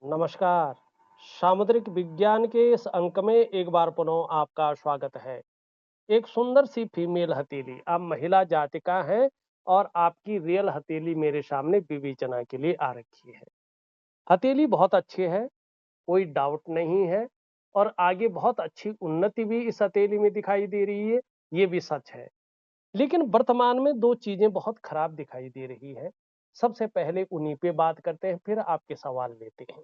नमस्कार। सामुद्रिक विज्ञान के इस अंक में एक बार पुनः आपका स्वागत है। एक सुंदर सी फीमेल हथेली, आप महिला जातिका हैं और आपकी रियल हथेली मेरे सामने विवेचना के लिए आ रखी है। हथेली बहुत अच्छी है, कोई डाउट नहीं है और आगे बहुत अच्छी उन्नति भी इस हथेली में दिखाई दे रही है, ये भी सच है। लेकिन वर्तमान में 2 चीजें बहुत खराब दिखाई दे रही है। सबसे पहले उन्हीं पे बात करते हैं, फिर आपके सवाल लेते हैं।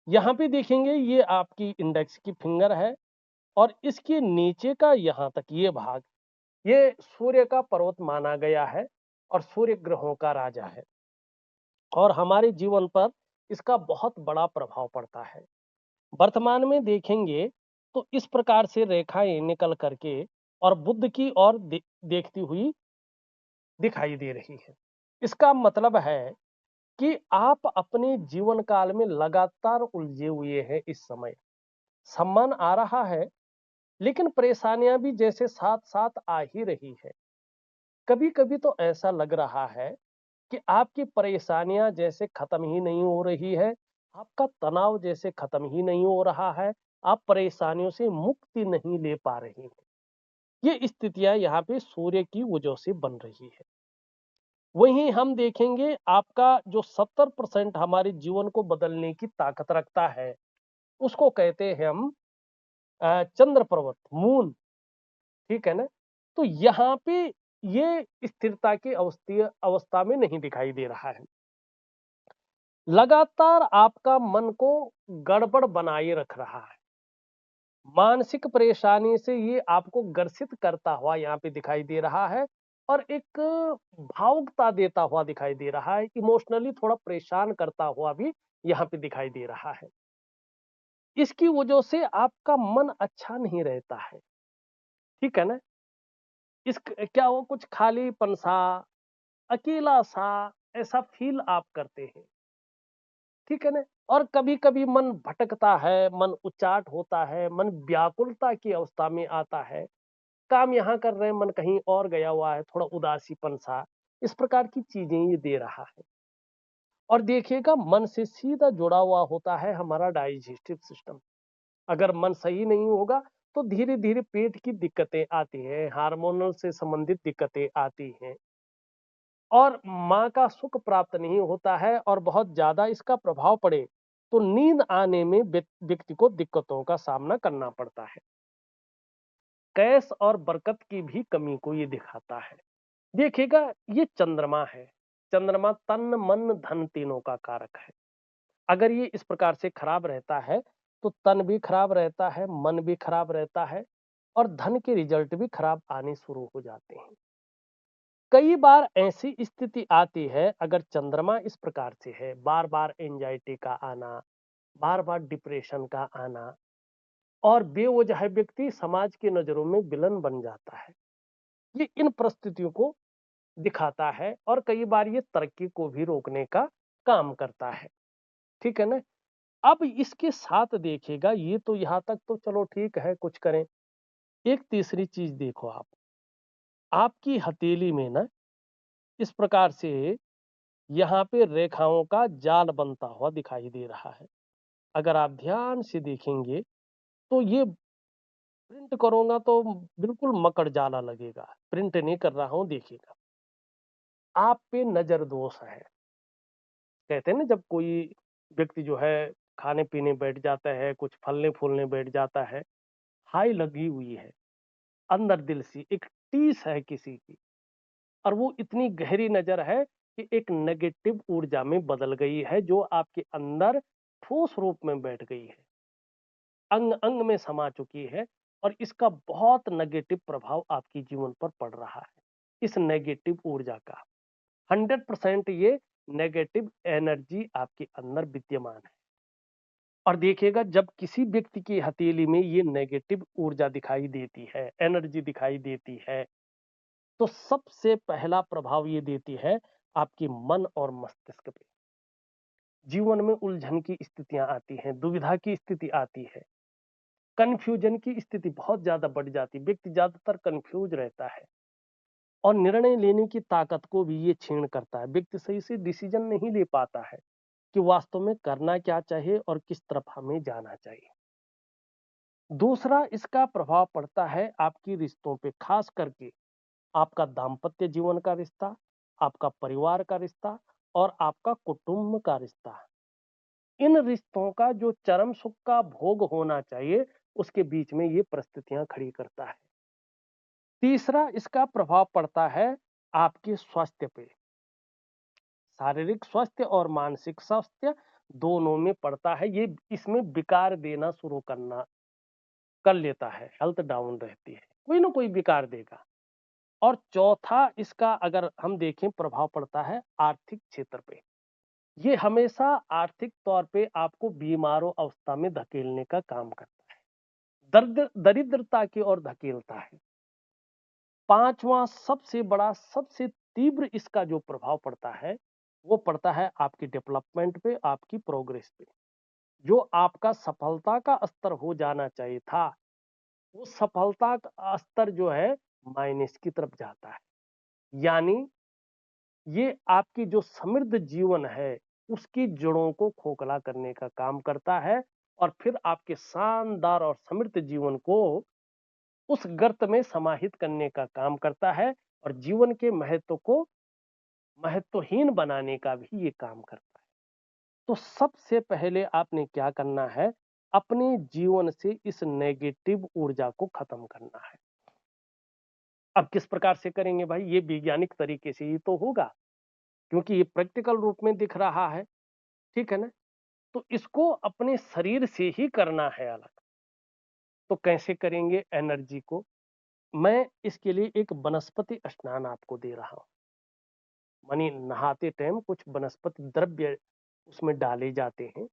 यहाँ पे देखेंगे ये आपकी इंडेक्स की फिंगर है और इसके नीचे का यहाँ तक ये भाग, ये सूर्य का पर्वत माना गया है और सूर्य ग्रहों का राजा है और हमारे जीवन पर इसका बहुत बड़ा प्रभाव पड़ता है। वर्तमान में देखेंगे तो इस प्रकार से रेखाएं निकल करके और बुध की ओर देखती हुई दिखाई दे रही है। इसका मतलब है कि आप अपने जीवन काल में लगातार उलझे हुए हैं इस समय। सम्मान आ रहा है, लेकिन परेशानियां भी जैसे साथ साथ आ ही रही है। कभी कभी तो ऐसा लग रहा है कि आपकी परेशानियां जैसे खत्म ही नहीं हो रही है, आपका तनाव जैसे खत्म ही नहीं हो रहा है, आप परेशानियों से मुक्ति नहीं ले पा रही हैं। ये स्थितियां यहाँ पे सूर्य की वजह से बन रही है। वहीं हम देखेंगे आपका जो 70% हमारे जीवन को बदलने की ताकत रखता है, उसको कहते हैं हम चंद्र पर्वत, मून। ठीक है ना? तो यहाँ पे ये स्थिरता की अवस्था में नहीं दिखाई दे रहा है। लगातार आपका मन को गड़बड़ बनाए रख रहा है। मानसिक परेशानी से ये आपको ग्रसित करता हुआ यहाँ पे दिखाई दे रहा है और एक भावुकता देता हुआ दिखाई दे रहा है। इमोशनली थोड़ा परेशान करता हुआ भी यहाँ पे दिखाई दे रहा है। इसकी वजह से आपका मन अच्छा नहीं रहता है। ठीक है ना? इस क्या वो कुछ खालीपन सा, अकेला सा ऐसा फील आप करते हैं। ठीक है ना? और कभी कभी मन भटकता है, मन उचाट होता है, मन व्याकुलता की अवस्था में आता है। काम यहाँ कर रहे हैं, मन कहीं और गया हुआ है, थोड़ा उदासीपन सा, इस प्रकार की चीजें ये दे रहा है। और देखिएगा, मन से सीधा जुड़ा हुआ होता है हमारा डाइजेस्टिव सिस्टम। अगर मन सही नहीं होगा तो धीरे धीरे पेट की दिक्कतें आती हैं, हार्मोनल से संबंधित दिक्कतें आती हैं और माँ का सुख प्राप्त नहीं होता है और बहुत ज्यादा इसका प्रभाव पड़े तो नींद आने में व्यक्ति को दिक्कतों का सामना करना पड़ता है। कैश और बरकत की भी कमी को ये दिखाता है। देखिएगा, ये चंद्रमा है। चंद्रमा तन मन धन तीनों का कारक है। अगर ये इस प्रकार से खराब रहता है तो तन भी खराब रहता है, मन भी खराब रहता है और धन के रिजल्ट भी खराब आने शुरू हो जाते हैं। कई बार ऐसी स्थिति आती है, अगर चंद्रमा इस प्रकार से है, बार बार एंजाइटी का आना, बार बार डिप्रेशन का आना और बेवजह व्यक्ति समाज की नजरों में विलन बन जाता है। ये इन परिस्थितियों को दिखाता है और कई बार ये तरक्की को भी रोकने का काम करता है। ठीक है ना? अब इसके साथ देखिएगा, ये तो यहाँ तक तो चलो ठीक है, कुछ करें। एक तीसरी चीज देखो आप, आपकी हथेली में ना इस प्रकार से यहाँ पे रेखाओं का जाल बनता हुआ दिखाई दे रहा है। अगर आप ध्यान से देखेंगे तो ये प्रिंट करूंगा तो बिल्कुल मकड़ जाला लगेगा। प्रिंट नहीं कर रहा हूं, देखिएगा। आप पे नजर दोष है। कहते हैं ना, जब कोई व्यक्ति जो है खाने पीने बैठ जाता है, कुछ फलने फूलने बैठ जाता है, हाई लगी हुई है, अंदर दिल सी एक टीस है किसी की, और वो इतनी गहरी नजर है कि एक नेगेटिव ऊर्जा में बदल गई है जो आपके अंदर ठोस रूप में बैठ गई है, अंग अंग में समा चुकी है और इसका बहुत नेगेटिव प्रभाव आपके जीवन पर पड़ रहा है। इस नेगेटिव ऊर्जा का 100% ये नेगेटिव एनर्जी आपके अंदर विद्यमान है। और देखिएगा, जब किसी व्यक्ति की हथेली में ये नेगेटिव ऊर्जा दिखाई देती है, एनर्जी दिखाई देती है, तो सबसे पहला प्रभाव ये देती है आपके मन और मस्तिष्क पे। जीवन में उलझन की स्थितियां आती हैं, दुविधा की स्थिति आती है, कंफ्यूजन की स्थिति बहुत ज्यादा बढ़ जाती है, व्यक्ति ज्यादातर कंफ्यूज रहता है और निर्णय लेने की ताकत को भी ये छीण करता है, व्यक्ति सही से डिसीजन नहीं ले पाता है। कि वास्तव में करना क्या चाहिए और किस तरफ हमें जाना चाहिए। दूसरा इसका प्रभाव पड़ता है आपकी रिश्तों पे, खास करके आपका दाम्पत्य जीवन का रिश्ता, आपका परिवार का रिश्ता और आपका कुटुंब का रिश्ता। इन रिश्तों का जो चरम सुख का भोग होना चाहिए, उसके बीच में ये परिस्थितियां खड़ी करता है। तीसरा इसका प्रभाव पड़ता है आपके स्वास्थ्य पे। शारीरिक स्वास्थ्य और मानसिक स्वास्थ्य दोनों में पड़ता है। ये इसमें विकार देना शुरू करना कर लेता है, हेल्थ डाउन रहती है, कोई ना कोई विकार देगा। और चौथा इसका अगर हम देखें प्रभाव पड़ता है आर्थिक क्षेत्र पे। ये हमेशा आर्थिक तौर पे आपको बीमारों अवस्था में धकेलने का काम करता है, दरिद्रता की ओर धकेलता है। पांचवा सबसे बड़ा, सबसे तीव्र इसका जो प्रभाव पड़ता है, वो पड़ता है आपकी डेवलपमेंट पे, आपकी प्रोग्रेस पे। जो आपका सफलता का स्तर हो जाना चाहिए था, वो सफलता का स्तर जो है माइनस की तरफ जाता है। यानी ये आपकी जो समृद्ध जीवन है, उसकी जड़ों को खोखला करने का काम करता है और फिर आपके शानदार और समृद्ध जीवन को उस गर्त में समाहित करने का काम करता है और जीवन के महत्व को महत्वहीन बनाने का भी ये काम करता है। तो सबसे पहले आपने क्या करना है, अपने जीवन से इस नेगेटिव ऊर्जा को खत्म करना है। अब किस प्रकार से करेंगे भाई, ये वैज्ञानिक तरीके से ही तो होगा, क्योंकि ये प्रैक्टिकल रूप में दिख रहा है, ठीक है ना। तो इसको अपने शरीर से ही करना है अलग। तो कैसे करेंगे एनर्जी को, मैं इसके लिए एक वनस्पति स्नान आपको दे रहा हूं। मानी नहाते टाइम कुछ वनस्पति द्रव्य उसमें डाले जाते हैं,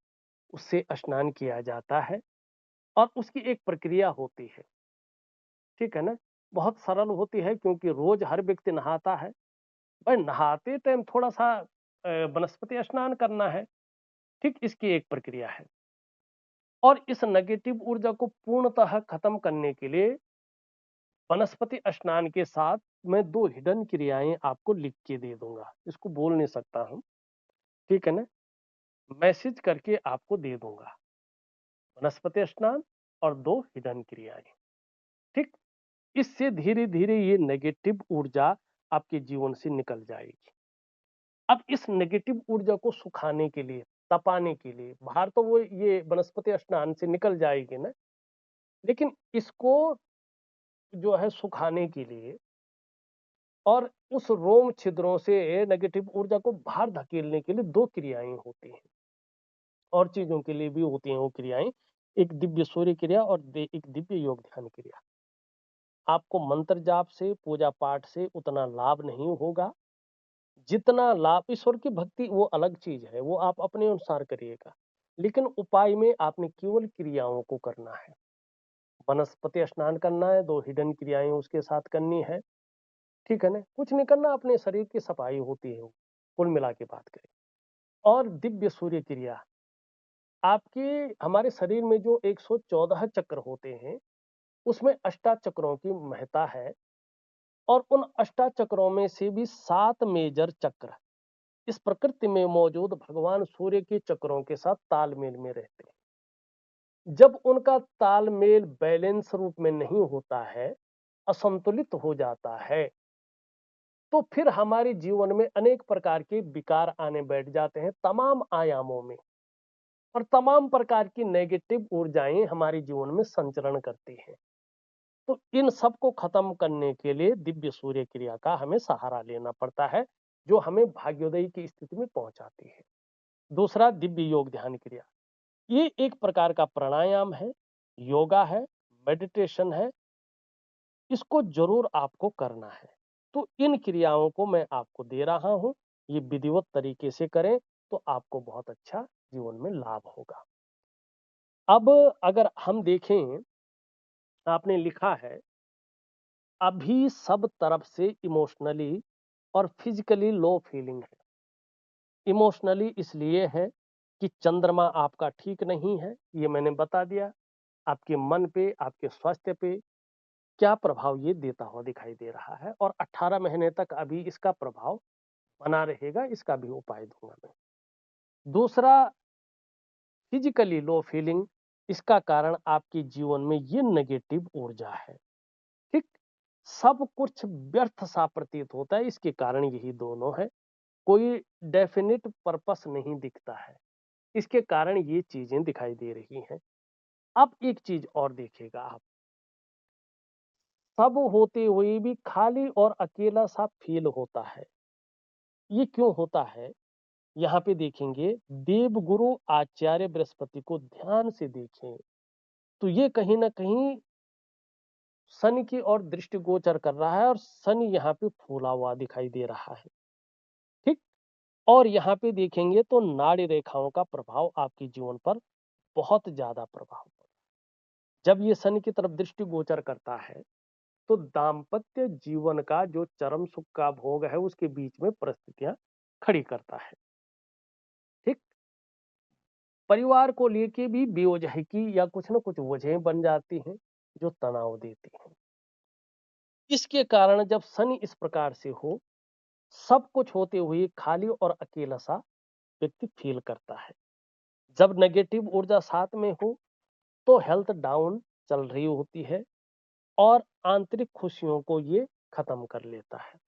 उससे स्नान किया जाता है और उसकी एक प्रक्रिया होती है, ठीक है ना। बहुत सरल होती है क्योंकि रोज हर व्यक्ति नहाता है, पर नहाते टाइम थोड़ा सा वनस्पति स्नान करना है, ठीक इसकी एक प्रक्रिया है। और इस नेगेटिव ऊर्जा को पूर्णतः खत्म करने के लिए वनस्पति स्नान के साथ मैं 2 हिडन क्रियाएं आपको लिख के दे दूंगा। इसको बोल नहीं सकता हूं, ठीक है ना, मैसेज करके आपको दे दूंगा। वनस्पति स्नान और 2 हिडन क्रियाएं, ठीक। इससे धीरे धीरे ये नेगेटिव ऊर्जा आपके जीवन से निकल जाएगी। अब इस नेगेटिव ऊर्जा को सुखाने के लिए, तपाने के लिए, बाहर तो वो ये वनस्पति स्नान से निकल जाएगी ना, लेकिन इसको जो है सुखाने के लिए और उस रोम छिद्रों से नेगेटिव ऊर्जा को बाहर धकेलने के लिए 2 क्रियाएं होती हैं। और चीजों के लिए भी होती हैं वो क्रियाएं, एक दिव्य सूर्य क्रिया और एक दिव्य योग ध्यान क्रिया। आपको मंत्र जाप से, पूजा पाठ से उतना लाभ नहीं होगा जितना लाभ ईश्वर की भक्ति, वो अलग चीज है, वो आप अपने अनुसार करिएगा। लेकिन उपाय में आपने केवल क्रियाओं को करना है। वनस्पति स्नान करना है, 2 हिडन क्रियाएं उसके साथ करनी है, ठीक है ना। कुछ नहीं करना, अपने शरीर की सफाई होती है, कुल मिला के बात करें। और दिव्य सूर्य क्रिया, आपके हमारे शरीर में जो 114 चक्र होते हैं, उसमें अष्टा चक्रों की महत्ता है और उन अष्टा चक्रों में से भी 7 मेजर चक्र इस प्रकृति में मौजूद भगवान सूर्य के चक्रों के साथ तालमेल में रहते हैं। जब उनका तालमेल बैलेंस रूप में नहीं होता है, असंतुलित हो जाता है, तो फिर हमारे जीवन में अनेक प्रकार के विकार आने बैठ जाते हैं, तमाम आयामों में। और तमाम प्रकार की नेगेटिव ऊर्जाएं हमारे जीवन में संचरण करती हैं। तो इन सब को खत्म करने के लिए दिव्य सूर्य क्रिया का हमें सहारा लेना पड़ता है, जो हमें भाग्योदय की स्थिति में पहुंचाती है। दूसरा दिव्य योग ध्यान क्रिया, ये एक प्रकार का प्राणायाम है, योगा है, मेडिटेशन है, इसको जरूर आपको करना है। तो इन क्रियाओं को मैं आपको दे रहा हूं, ये विधिवत तरीके से करें तो आपको बहुत अच्छा जीवन में लाभ होगा। अब अगर हम देखें, आपने लिखा है अभी सब तरफ से इमोशनली और फिजिकली लो फीलिंग है। इमोशनली इसलिए है कि चंद्रमा आपका ठीक नहीं है, ये मैंने बता दिया। आपके मन पे, आपके स्वास्थ्य पे क्या प्रभाव ये देता हुआ दिखाई दे रहा है और 18 महीने तक अभी इसका प्रभाव बना रहेगा, इसका भी उपाय दूंगा मैं। दूसरा, फिजिकली लो फीलिंग, इसका कारण आपके जीवन में ये नेगेटिव ऊर्जा है। ठीक, सब कुछ व्यर्थ सा प्रतीत होता है, इसके कारण यही दोनों है। कोई डेफिनिट पर्पस नहीं दिखता है, इसके कारण ये चीजें दिखाई दे रही हैं। अब एक चीज और देखिएगा आप, सब होते हुए भी खाली और अकेला सा फील होता है। ये क्यों होता है? यहाँ पे देखेंगे, देवगुरु आचार्य बृहस्पति को ध्यान से देखें तो ये कहीं ना कहीं शनि की ओर दृष्टि गोचर कर रहा है, और शनि यहाँ पे फूला हुआ दिखाई दे रहा है। ठीक, और यहाँ पे देखेंगे तो नाड़ी रेखाओं का प्रभाव आपके जीवन पर बहुत ज्यादा प्रभाव पड़ा। जब ये शनि की तरफ दृष्टि गोचर करता है तो दाम्पत्य जीवन का जो चरम सुख का भोग है उसके बीच में परिस्थितियां खड़ी करता है। ठीक, परिवार को लेके भी बेवजह या कुछ ना कुछ वजहें बन जाती हैं जो तनाव देती हैं। इसके कारण जब शनि इस प्रकार से हो, सब कुछ होते हुए खाली और अकेला सा व्यक्ति फील करता है। जब नेगेटिव ऊर्जा साथ में हो तो हेल्थ डाउन चल रही होती है और आंतरिक खुशियों को ये खत्म कर लेता है।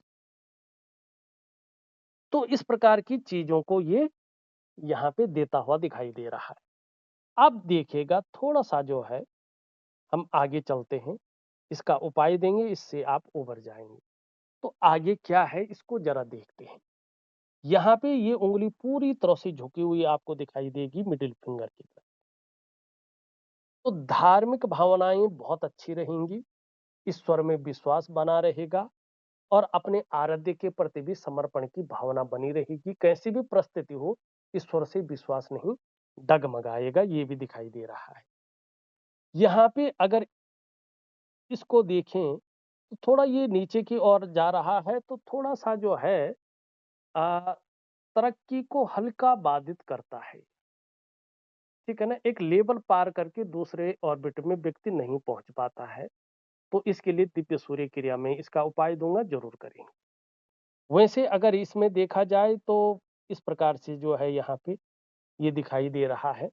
तो इस प्रकार की चीजों को ये यहाँ पे देता हुआ दिखाई दे रहा है। अब देखिएगा, थोड़ा सा जो है हम आगे चलते हैं, इसका उपाय देंगे, इससे आप उबर जाएंगे। तो आगे क्या है इसको जरा देखते हैं। यहाँ पे ये उंगली पूरी तरह से झुकी हुई आपको दिखाई देगी मिडिल फिंगर की तरफ। तो धार्मिक भावनाएं बहुत अच्छी रहेंगी, ईश्वर में विश्वास बना रहेगा और अपने आराध्य के प्रति भी समर्पण की भावना बनी रहेगी। कैसी भी परिस्थिति हो, ईश्वर से विश्वास नहीं डगमगाएगा, ये भी दिखाई दे रहा है। यहाँ पे अगर इसको देखें तो थोड़ा ये नीचे की ओर जा रहा है, तो थोड़ा सा जो है आ, तरक्की को हल्का बाधित करता है। ठीक है ना, एक लेवल पार करके दूसरे ऑर्बिट में व्यक्ति नहीं पहुंच पाता है। तो इसके लिए दिव्य सूर्य क्रिया में इसका उपाय दूंगा, जरूर करेंगे। वैसे अगर इसमें देखा जाए तो इस प्रकार से जो है यहाँ पे ये दिखाई दे रहा है,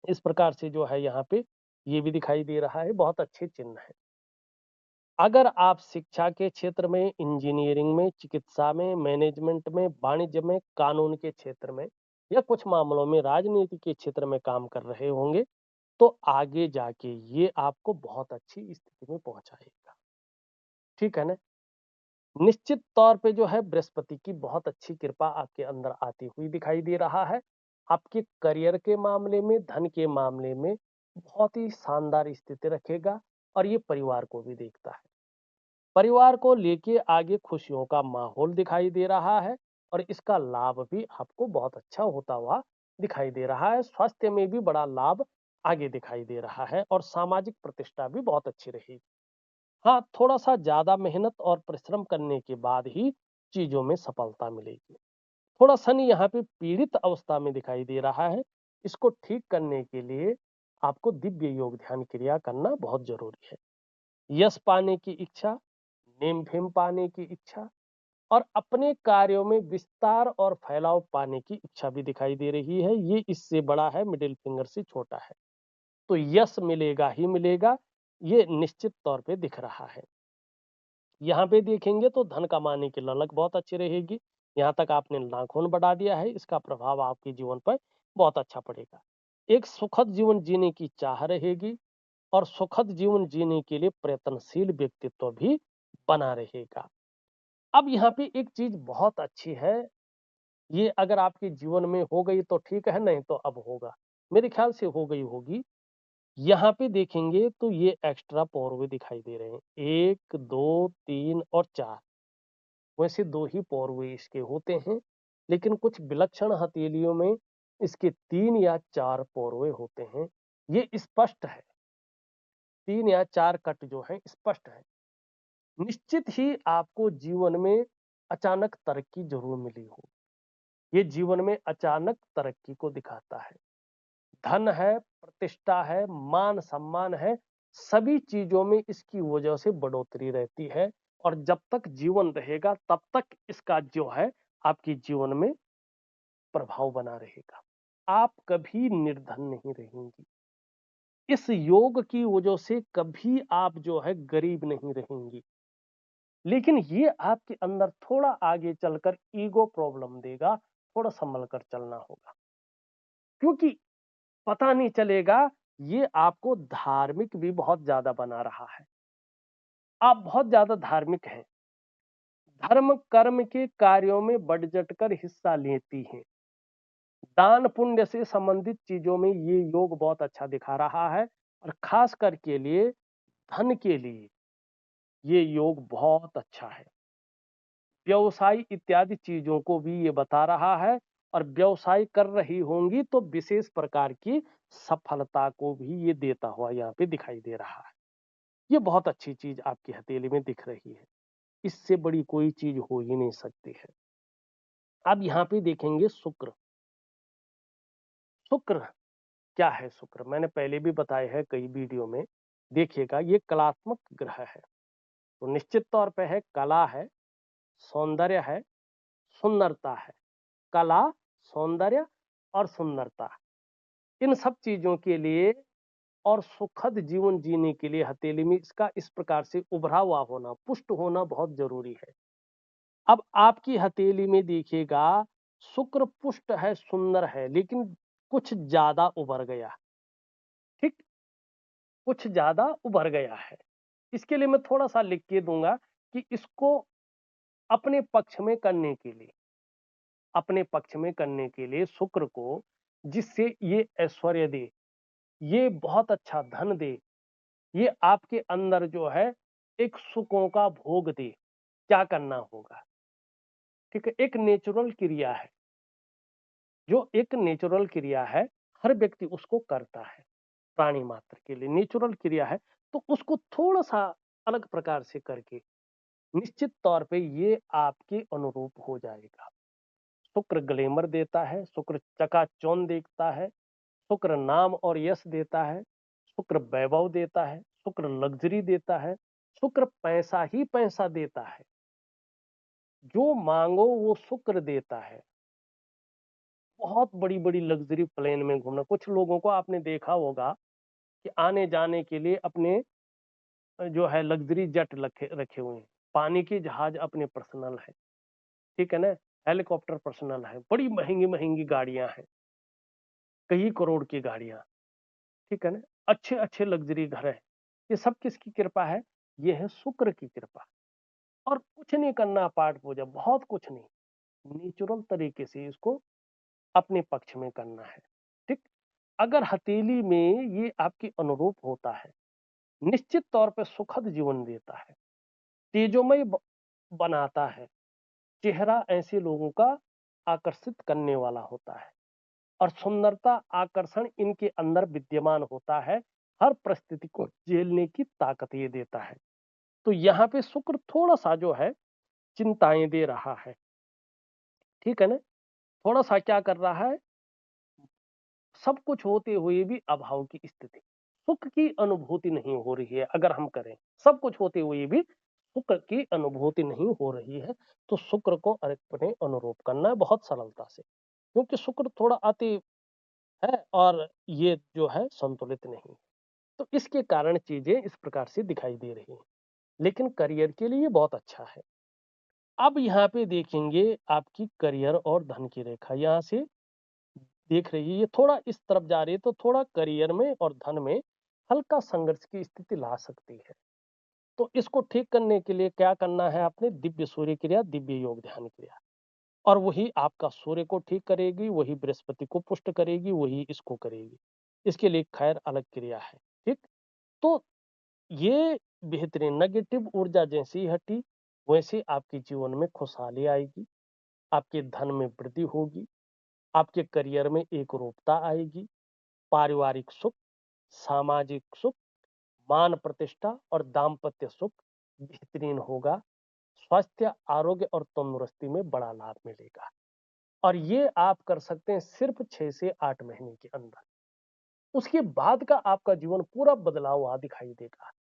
इस प्रकार से जो है यहाँ पे ये भी दिखाई दे रहा है, बहुत अच्छे चिन्ह है। अगर आप शिक्षा के क्षेत्र में, इंजीनियरिंग में, चिकित्सा में, मैनेजमेंट में, वाणिज्य में, कानून के क्षेत्र में या कुछ मामलों में राजनीति के क्षेत्र में काम कर रहे होंगे तो आगे जाके ये आपको बहुत अच्छी स्थिति में पहुंचाएगा। ठीक है ना, निश्चित तौर पे जो है बृहस्पति की बहुत अच्छी कृपा आपके अंदर आती हुई दिखाई दे रहा है। आपके करियर के मामले में, धन के मामले में बहुत ही शानदार स्थिति रखेगा, और ये परिवार को भी देखता है। परिवार को लेके आगे खुशियों का माहौल दिखाई दे रहा है, और इसका लाभ भी आपको बहुत अच्छा होता हुआ दिखाई दे रहा है। स्वास्थ्य में भी बड़ा लाभ आगे दिखाई दे रहा है, और सामाजिक प्रतिष्ठा भी बहुत अच्छी रहेगी। हाँ, थोड़ा सा ज्यादा मेहनत और परिश्रम करने के बाद ही चीजों में सफलता मिलेगी। थोड़ा शनि यहाँ पे पीड़ित अवस्था में दिखाई दे रहा है, इसको ठीक करने के लिए आपको दिव्य योग ध्यान क्रिया करना बहुत जरूरी है। यश पाने की इच्छा, नेम फेम पाने की इच्छा और अपने कार्यों में विस्तार और फैलाव पाने की इच्छा भी दिखाई दे रही है। ये इससे बड़ा है, मिडिल फिंगर से छोटा है। तो यश मिलेगा ही मिलेगा, ये निश्चित तौर पे दिख रहा है। यहाँ पे देखेंगे तो धन कमाने की ललक बहुत अच्छी रहेगी। यहाँ तक आपने नाखून बढ़ा दिया है, इसका प्रभाव आपके जीवन पर बहुत अच्छा पड़ेगा। एक सुखद जीवन जीने की चाह रहेगी, और सुखद जीवन जीने के लिए प्रयत्नशील व्यक्तित्व भी बना रहेगा। अब यहाँ पे एक चीज बहुत अच्छी है, ये अगर आपके जीवन में हो गई तो ठीक है, नहीं तो अब होगा, मेरे ख्याल से हो गई होगी। यहाँ पे देखेंगे तो ये एक्स्ट्रा पौरवे दिखाई दे रहे हैं, 1 2 3 और 4। वैसे 2 ही पौरवे इसके होते हैं, लेकिन कुछ विलक्षण हथेलियों में इसके 3 या 4 पौरवे होते हैं। ये स्पष्ट है, 3 या 4 कट जो है स्पष्ट है। निश्चित ही आपको जीवन में अचानक तरक्की जरूर मिली हो। ये जीवन में अचानक तरक्की को दिखाता है। धन है, प्रतिष्ठा है, मान सम्मान है, सभी चीजों में इसकी वजह से बढ़ोतरी रहती है, और जब तक जीवन रहेगा तब तक इसका जो है आपके जीवन में प्रभाव बना रहेगा। आप कभी निर्धन नहीं रहेंगी। इस योग की वजह से कभी आप जो है गरीब नहीं रहेंगी। लेकिन ये आपके अंदर थोड़ा आगे चलकर ईगो प्रॉब्लम देगा, थोड़ा संभल कर चलना होगा। क्योंकि पता नहीं चलेगा, ये आपको धार्मिक भी बहुत ज्यादा बना रहा है। आप बहुत ज्यादा धार्मिक हैं। धर्म कर्म के कार्यों में बढ़ चढ़कर हिस्सा लेती हैं। दान पुण्य से संबंधित चीजों में ये योग बहुत अच्छा दिखा रहा है, और खास कर के लिए धन के लिए ये योग बहुत अच्छा है। व्यवसाय इत्यादि चीजों को भी ये बता रहा है, और व्यवसाय कर रही होंगी तो विशेष प्रकार की सफलता को भी ये देता हुआ यहाँ पे दिखाई दे रहा है। ये बहुत अच्छी चीज आपकी हथेली में दिख रही है। इससे बड़ी कोई चीज हो ही नहीं सकती है। अब यहाँ पे देखेंगे शुक्र। शुक्र क्या है? शुक्र मैंने पहले भी बताया है कई वीडियो में। देखिएगा, ये कलात्मक ग्रह है, तो निश्चित तौर पे है, कला है, सौंदर्य है, सुंदरता है। कला, सौंदर्य और सुंदरता, इन सब चीजों के लिए और सुखद जीवन जीने के लिए हथेली में इसका इस प्रकार से उभरा हुआ होना, पुष्ट होना बहुत जरूरी है। अब आपकी हथेली में देखिएगा, शुक्र पुष्ट है, सुंदर है, लेकिन कुछ ज्यादा उभर गया। ठीक, कुछ ज्यादा उभर गया है। इसके लिए मैं थोड़ा सा लिख के दूंगा कि इसको अपने पक्ष में करने के लिए, अपने पक्ष में करने के लिए शुक्र को, जिससे ये ऐश्वर्य दे, ये बहुत अच्छा धन दे, ये आपके अंदर जो है एक सुखों का भोग दे, क्या करना होगा? ठीक है, एक नेचुरल क्रिया है, जो एक नेचुरल क्रिया है, हर व्यक्ति उसको करता है। प्राणी मात्र के लिए नेचुरल क्रिया है, तो उसको थोड़ा सा अलग प्रकार से करके निश्चित तौर पे ये आपके अनुरूप हो जाएगा। शुक्र ग्लैमर देता है, शुक्र चकाचौंध देखता है, शुक्र नाम और यश देता है, शुक्र वैभव देता है, शुक्र लग्जरी देता है, शुक्र पैसा ही पैसा देता है। जो मांगो वो शुक्र देता है। बहुत बड़ी बड़ी लग्जरी प्लेन में घूमना, कुछ लोगों को आपने देखा होगा कि आने जाने के लिए अपने जो है लग्जरी जेट रखे रखे हुए हैं, पानी की जहाज अपने पर्सनल है, ठीक है ना, हेलीकॉप्टर पर्सनल है, बड़ी महंगी महंगी गाड़ियां हैं, कई करोड़ की गाड़ियां, ठीक है ना, अच्छे अच्छे लग्जरी घर है। ये सब किसकी कृपा है? ये है शुक्र की कृपा। और कुछ नहीं करना, पाठ पूजा, बहुत कुछ नहीं, नेचुरल तरीके से इसको अपने पक्ष में करना है। ठीक, अगर हथेली में ये आपके अनुरूप होता है, निश्चित तौर पे सुखद जीवन देता है, तेजोमय बनाता है, चेहरा ऐसे लोगों का आकर्षित करने वाला होता है, और सुंदरता आकर्षण इनके अंदर विद्यमान होता है, हर परिस्थिति को झेलने की ताकत ये देता है। तो यहाँ पे शुक्र थोड़ा सा जो है चिंताएं दे रहा है, ठीक है ना, थोड़ा सा क्या कर रहा है, सब कुछ होते हुए भी अभाव की स्थिति, सुख की अनुभूति नहीं हो रही है। अगर हम करें, सब कुछ होते हुए भी सुख की अनुभूति नहीं हो रही है, तो शुक्र को अपने अनुरूप करना है बहुत सरलता से, क्योंकि शुक्र थोड़ा अति है और ये जो है संतुलित नहीं। तो इसके कारण चीजें इस प्रकार से दिखाई दे रही हैं, लेकिन करियर के लिए बहुत अच्छा है। अब यहाँ पे देखेंगे आपकी करियर और धन की रेखा, यहाँ से देख रही है, ये थोड़ा इस तरफ जा रही है, तो थोड़ा करियर में और धन में हल्का संघर्ष की स्थिति ला सकती है। तो इसको ठीक करने के लिए क्या करना है? आपने दिव्य सूर्य क्रिया, दिव्य योग ध्यान क्रिया, और वही आपका सूर्य को ठीक करेगी, वही बृहस्पति को पुष्ट करेगी, वही इसको करेगी। इसके लिए खैर अलग क्रिया है। ठीक, तो ये बेहतरीन, नेगेटिव ऊर्जा जैसी हटी, वैसे आपके जीवन में खुशहाली आएगी, आपके धन में वृद्धि होगी, आपके करियर में एक रूपता आएगी, पारिवारिक सुख, सामाजिक सुख, मान प्रतिष्ठा और दाम्पत्य सुख बेहतरीन होगा। स्वास्थ्य, आरोग्य और तंदुरुस्ती में बड़ा लाभ मिलेगा, और ये आप कर सकते हैं सिर्फ 6 से 8 महीने के अंदर। उसके बाद का आपका जीवन पूरा बदला हुआ दिखाई देगा।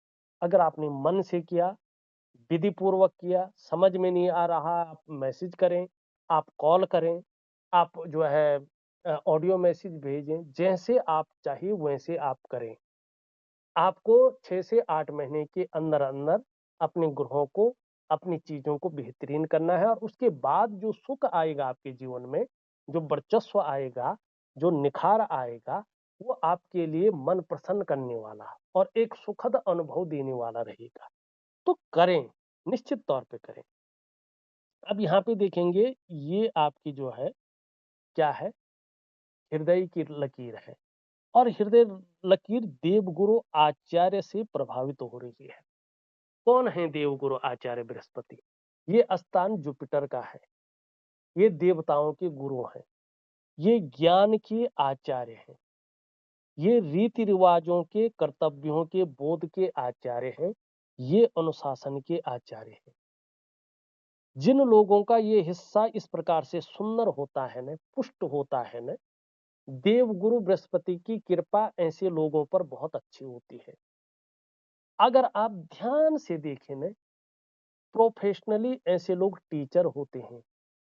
अगर आपने मन से किया, विधि पूर्वक किया, समझ में नहीं आ रहा, आप मैसेज करें, आप कॉल करें, आप जो है ऑडियो मैसेज भेजें, जैसे आप चाहिए वैसे आप करें। आपको 6 से 8 महीने के अंदर-अंदर अपने ग्रहों को, अपनी चीज़ों को बेहतरीन करना है और उसके बाद जो सुख आएगा आपके जीवन में, जो वर्चस्व आएगा, जो निखार आएगा, वो आपके लिए मन प्रसन्न करने वाला और एक सुखद अनुभव देने वाला रहेगा। तो करें, निश्चित तौर पे करें। अब यहाँ पे देखेंगे ये आपकी जो है, क्या है? हृदय की लकीर है और हृदय लकीर देवगुरु आचार्य से प्रभावित हो रही है। कौन है देवगुरु आचार्य बृहस्पति? ये स्थान जुपिटर का है। ये देवताओं के गुरु हैं। ये ज्ञान के आचार्य हैं। ये रीति रिवाजों के, कर्तव्यों के, बोध के आचार्य हैं। ये अनुशासन के आचार्य हैं। जिन लोगों का ये हिस्सा इस प्रकार से सुंदर होता है न, पुष्ट होता है न, देवगुरु बृहस्पति की कृपा ऐसे लोगों पर बहुत अच्छी होती है। अगर आप ध्यान से देखें न, प्रोफेशनली ऐसे लोग टीचर होते हैं,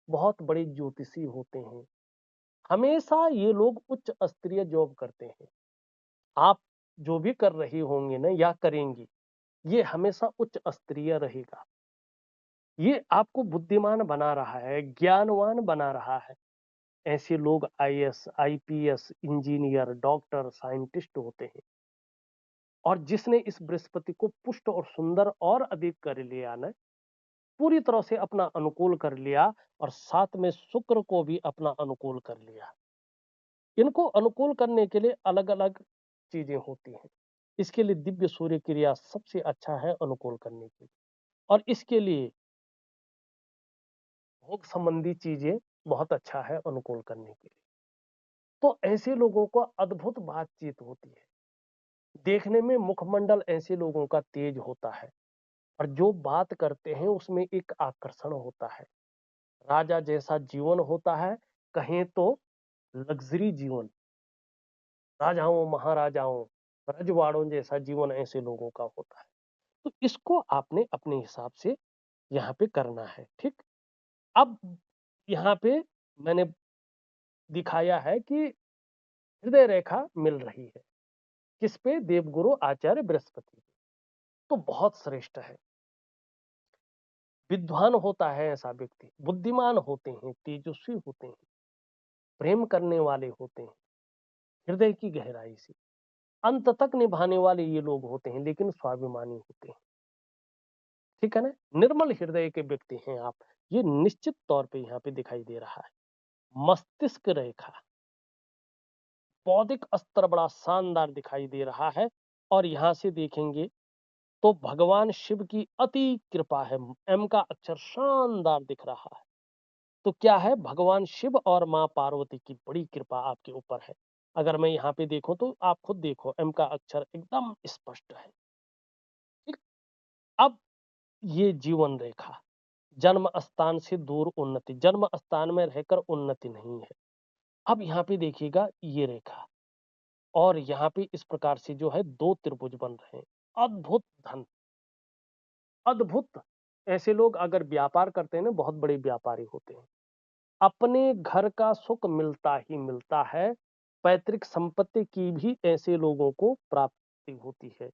बहुत बड़े ज्योतिषी होते हैं। हमेशा ये लोग उच्च स्तरीय जॉब करते हैं। आप जो भी कर रही होंगे ना या करेंगी, ये हमेशा उच्च स्तरीय रहेगा। ये आपको बुद्धिमान बना रहा है, ज्ञानवान बना रहा है। ऐसे लोग IAS, IPS, engineer, doctor, scientist होते हैं। और जिसने इस बृहस्पति को पुष्ट और सुंदर और अधिक कर लिया ना, पूरी तरह से अपना अनुकूल कर लिया और साथ में शुक्र को भी अपना अनुकूल कर लिया। इनको अनुकूल करने के लिए अलग-अलग चीजें होती हैं। इसके लिए दिव्य सूर्य क्रिया सबसे अच्छा है अनुकूल करने के लिए और इसके लिए भोग संबंधी चीजें बहुत अच्छा है अनुकूल करने के लिए। तो ऐसे लोगों को अद्भुत बातचीत होती है। देखने में मुखमंडल ऐसे लोगों का तेज होता है और जो बात करते हैं उसमें एक आकर्षण होता है। राजा जैसा जीवन होता है, कहें तो लग्जरी जीवन, राजाओं महाराजाओं रजवाड़ों जैसा जीवन ऐसे लोगों का होता है। तो इसको आपने अपने हिसाब से यहाँ पे करना है, ठीक। अब यहाँ पे मैंने दिखाया है कि हृदय रेखा मिल रही है किस पे? देवगुरु आचार्य बृहस्पति। तो बहुत श्रेष्ठ है। विद्वान होता है ऐसा व्यक्ति, बुद्धिमान होते हैं, तेजस्वी होते हैं, प्रेम करने वाले होते हैं, हृदय की गहराई से अंत तक निभाने वाले ये लोग होते हैं, लेकिन स्वाभिमानी होते हैं। ठीक है ना? निर्मल हृदय के व्यक्ति हैं आप, ये निश्चित तौर पे यहाँ पे दिखाई दे रहा है। मस्तिष्क रेखा, बौद्धिक स्तर बड़ा शानदार दिखाई दे रहा है और यहाँ से देखेंगे तो भगवान शिव की अति कृपा है। एम का अक्षर शानदार दिख रहा है। तो क्या है? भगवान शिव और माँ पार्वती की बड़ी कृपा आपके ऊपर है। अगर मैं यहाँ पे देखूं तो आप खुद देखो, एम का अक्षर एकदम स्पष्ट है। ठीक। अब ये जीवन रेखा, जन्म स्थान से दूर उन्नति, जन्म स्थान में रहकर उन्नति नहीं है। अब यहाँ पे देखिएगा ये रेखा और यहाँ पे इस प्रकार से जो है दो त्रिभुज बन रहे हैं। अद्भुत धन, अद्भुत। ऐसे लोग अगर व्यापार करते हैं ना, बहुत बड़े व्यापारी होते हैं। अपने घर का सुख मिलता ही मिलता है। पैतृक संपत्ति की भी ऐसे लोगों को प्राप्ति होती है।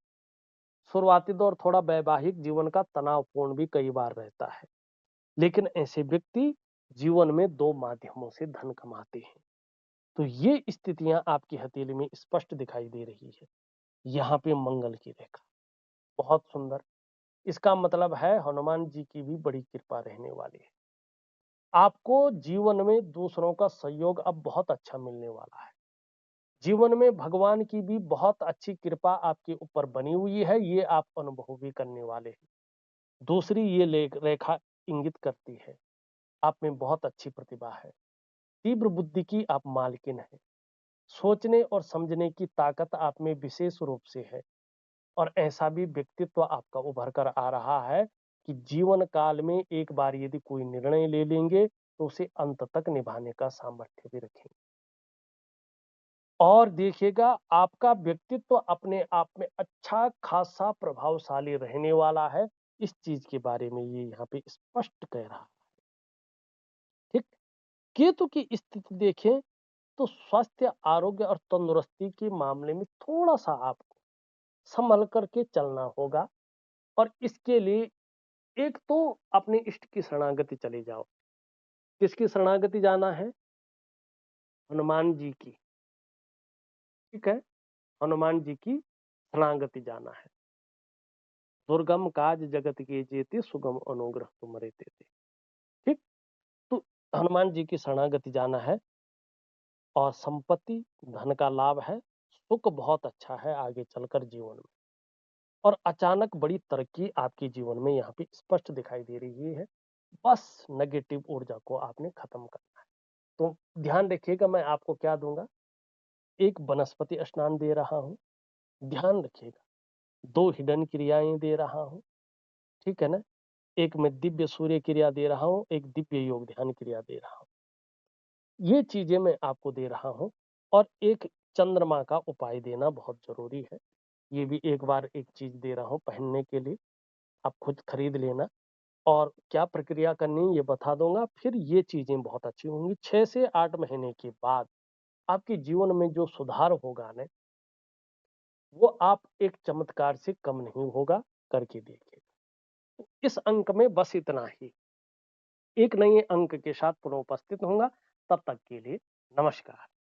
शुरुआती दौर थोड़ा वैवाहिक जीवन का तनावपूर्ण भी कई बार रहता है, लेकिन ऐसे व्यक्ति जीवन में दो माध्यमों से धन कमाते हैं। तो ये स्थितियां आपकी हथेली में स्पष्ट दिखाई दे रही है। यहाँ पे मंगल की रेखा बहुत सुंदर। इसका मतलब है हनुमान जी की भी बड़ी कृपा रहने वाली है। आपको जीवन में दूसरों का सहयोग अब बहुत अच्छा मिलने वाला है। जीवन में भगवान की भी बहुत अच्छी कृपा आपके ऊपर बनी हुई है, ये आप अनुभव भी करने वाले हैं। दूसरी ये रेखा इंगित करती है आप में बहुत अच्छी प्रतिभा है, तीव्र बुद्धि की आप मालकिन हैं, सोचने और समझने की ताकत आप में विशेष रूप से है और ऐसा भी व्यक्तित्व आपका उभर कर आ रहा है कि जीवन काल में एक बार यदि कोई निर्णय ले लेंगे तो उसे अंत तक निभाने का सामर्थ्य भी रखेंगे। और देखिएगा आपका व्यक्तित्व अपने आप में अच्छा खासा प्रभावशाली रहने वाला है। इस चीज के बारे में ये यहाँ पे स्पष्ट कह रहा है। ठीक। केतु की स्थिति देखें तो स्वास्थ्य, आरोग्य और तंदुरुस्ती के मामले में थोड़ा-सा आपको संभल कर के चलना होगा और इसके लिए एक तो अपने इष्ट की शरणागति चले जाओ। किसकी शरणागति जाना है? हनुमान जी की, ठीक है? हनुमान जी की शरणागति जाना है। दुर्गम काज जगत के जेते सुगम अनुग्रह तुमरे तेते। ठीक? तो हनुमान जी की शरणागति जाना है और संपत्ति, धन का लाभ है, सुख बहुत अच्छा है आगे चलकर जीवन में और अचानक बड़ी तरक्की आपके जीवन में यहाँ पे स्पष्ट दिखाई दे रही है। बस नेगेटिव ऊर्जा को आपने खत्म करना है। तो ध्यान रखिएगा मैं आपको क्या दूँगा, एक वनस्पति स्नान दे रहा हूँ, ध्यान रखिएगा। 2 हिडन क्रियाएँ दे रहा हूँ, ठीक है ना? एक मैं दिव्य सूर्य क्रिया दे रहा हूँ, एक दिव्य योग ध्यान क्रिया दे रहा हूँ। ये चीज़ें मैं आपको दे रहा हूँ और एक चंद्रमा का उपाय देना बहुत ज़रूरी है। ये भी एक बार एक चीज़ दे रहा हूँ पहनने के लिए, आप खुद खरीद लेना और क्या प्रक्रिया करनी है ये बता दूँगा, फिर ये चीज़ें बहुत अच्छी होंगी। 6 से 8 महीने के बाद आपके जीवन में जो सुधार होगा ना, वो आप एक चमत्कार से कम नहीं होगा, करके देखिए। तो इस अंक में बस इतना ही। एक नए अंक के साथ पुनः उपस्थित होऊँगा, तब तक के लिए नमस्कार।